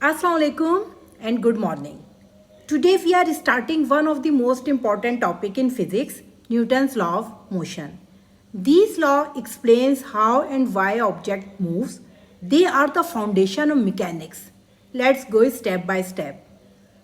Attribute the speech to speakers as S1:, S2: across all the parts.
S1: Assalamu alaikum and good morning. Today we are starting one of the most important topic in physics, Newton's law of motion. This law explains how and why object moves. They are the foundation of mechanics. Let's go step by step.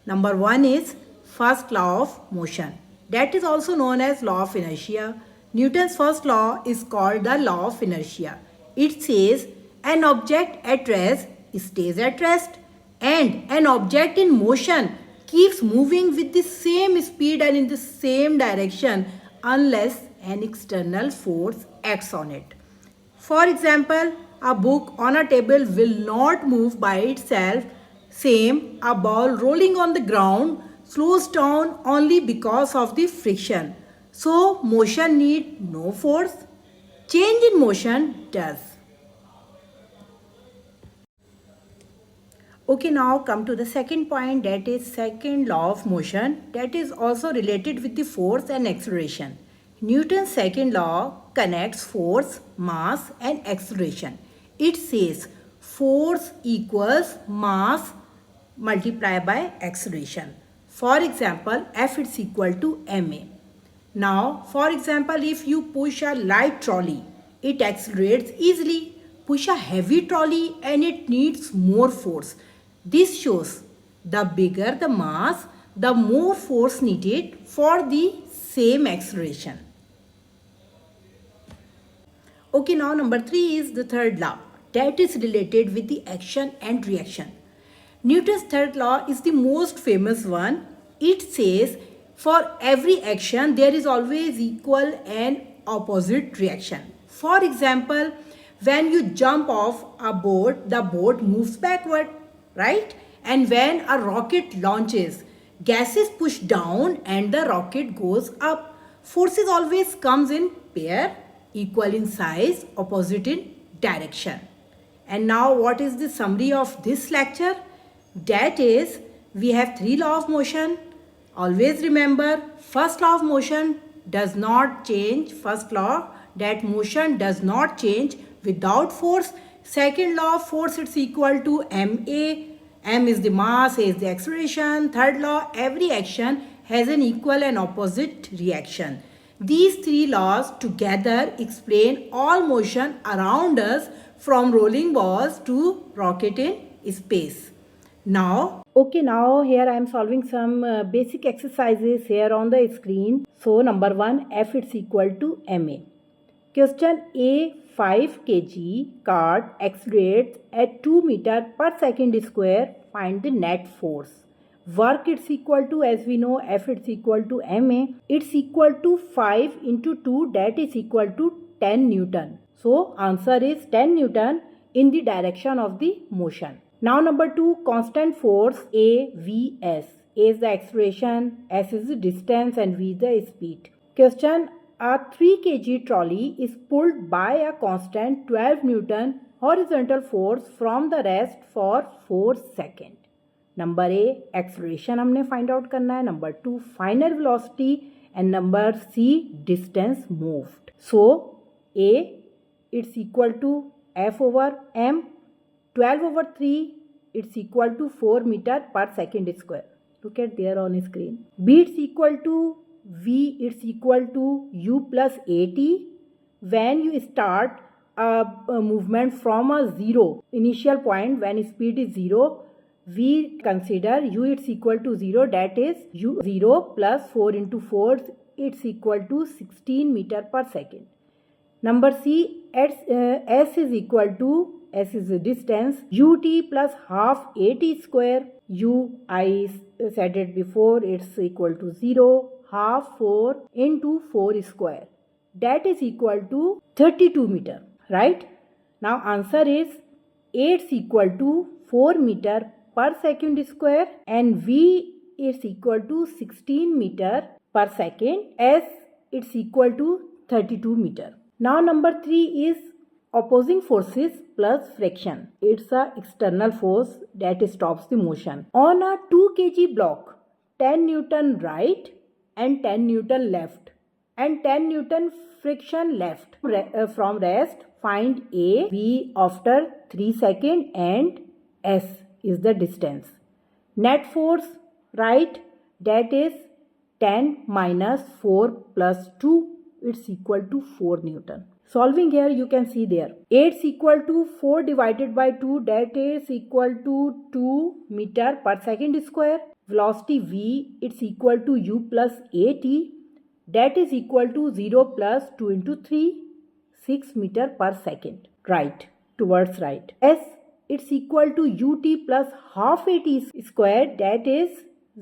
S1: Number 1 is first law of motion. That is also known as law of inertia. Newton's first law is called the law of inertia. It says an object at rest stays at rest and an object in motion keeps moving with the same speed and in the same direction unless an external force acts on it. For example, a book on a table will not move by itself. Same, a ball rolling on the ground slows down only because of the friction. So, motion need no force. Change in motion does. Okay, now come to the second point, that is second law of motion, that is also related with the force and acceleration. Newton's second law connects force, mass and acceleration. It says force equals mass multiplied by acceleration. For example, F is equal to ma. Now, for example, if you push a light trolley, it accelerates easily. Push a heavy trolley and it needs more force. This shows the bigger the mass, the more force needed for the same acceleration. Okay, now number 3 is the third law, that is related with the action and reaction. Newton's third law is the most famous one. It says for every action there is always equal and opposite reaction. For example, when you jump off a boat, the boat moves backward, right? And when a rocket launches, gas is pushed down and the rocket goes up. Forces always comes in pair, equal in size, opposite in direction. And now what is the summary of this lecture? That is, we have 3 laws of motion. Always remember, first law of motion does not change. First law, that motion does not change without force. Second law of force, it's equal to ma. M is the mass, A is the acceleration. Third law, every action has an equal and opposite reaction. These 3 laws together explain all motion around us from rolling balls to rocket in space. Now here I am solving some basic exercises here on the screen. So number 1, F is equal to ma. Question A, 5 kg cart accelerates at 2 meter per second square. Find the net force. Work it's equal to, as we know, F it's equal to ma. It's equal to 5 into 2, that is equal to 10 Newton. So answer is 10 Newton in the direction of the motion. Now number 2, constant force A, Vs. A is the acceleration, S is the distance and V is the speed. Question, a 3 kg trolley is pulled by a constant 12 Newton horizontal force from the rest for 4 seconds. Number A, acceleration हमने find out करना है. Number 2, final velocity and number C, distance moved. So A, it's equal to F over m. 12 over 3, it's equal to 4 meter per second square. Look at there on screen. B, it's equal to V, it's equal to U plus AT. When you start a movement from a zero initial point, when speed is 0, we consider U it's equal to 0, that is U 0 plus 4 into 4, it's equal to 16 meter per second. Number C, S is equal to, S is the distance, ut plus half at square. U, I said it before, it's equal to 0, half 4 into 4 square. That is equal to 32 meter, right? Now answer is A is equal to 4 meter per second square and V is equal to 16 meter per second. S it's equal to 32 meter. Now number 3 is opposing forces plus friction. It's a external force that stops the motion. On a 2 kg block, 10 Newton right and 10 Newton left and 10 Newton friction left. From rest, find A, V after 3 seconds and S is the distance. Net force, right, that is 10 minus 4 plus 2, it's equal to 4 Newton. Solving here, you can see there 8 is equal to 4 divided by 2, that is equal to 2 meter per second square. Velocity v, it's equal to u plus at, that is equal to 0 plus 2 into 3, 6 meter per second. Right, towards right. S, it's equal to ut plus half at square, that is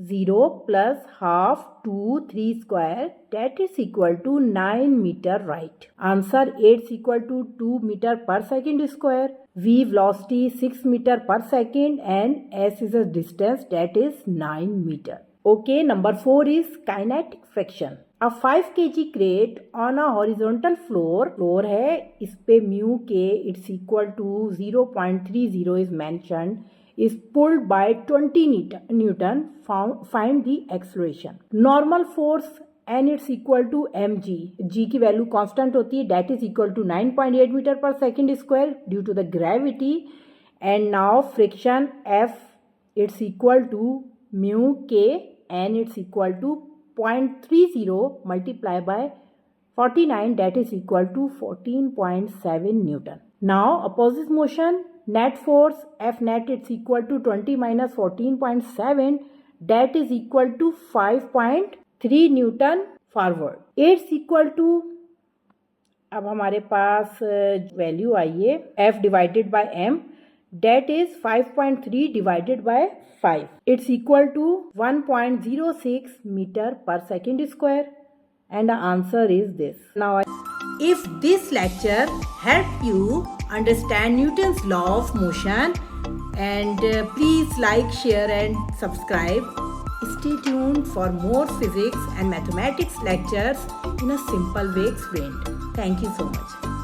S1: 0 plus half 2 3 square, that is equal to 9 meter right. Answer 8 is equal to 2 meter per second square. V velocity 6 meter per second and S is a distance, that is 9 meter. Okay, number 4 is kinetic friction. A 5 kg crate on a horizontal floor है, इस पे mu k it's equal to 0.30 is mentioned, is pulled by 20 Newton. Find the acceleration. Normal force and it's equal to mg. G की value constant होती है, that is equal to 9.8 meter per second square due to the gravity. And now friction F, it's equal to mu k and it's equal to 0.30 multiplied by 49, that is equal to 14.7 Newton. Now opposite motion, net force F net, it's equal to 20 minus 14.7, that is equal to 5.3 Newton forward. It's equal to, अब हमारे पास value आई है F divided by M, that is 5.3 divided by 5. It's equal to 1.06 meter per second square, and the answer is this. Now, if this lecture helped you understand Newton's law of motion, and please like, share and subscribe. Stay tuned for more physics and mathematics lectures in a simple way explained. Thank you so much.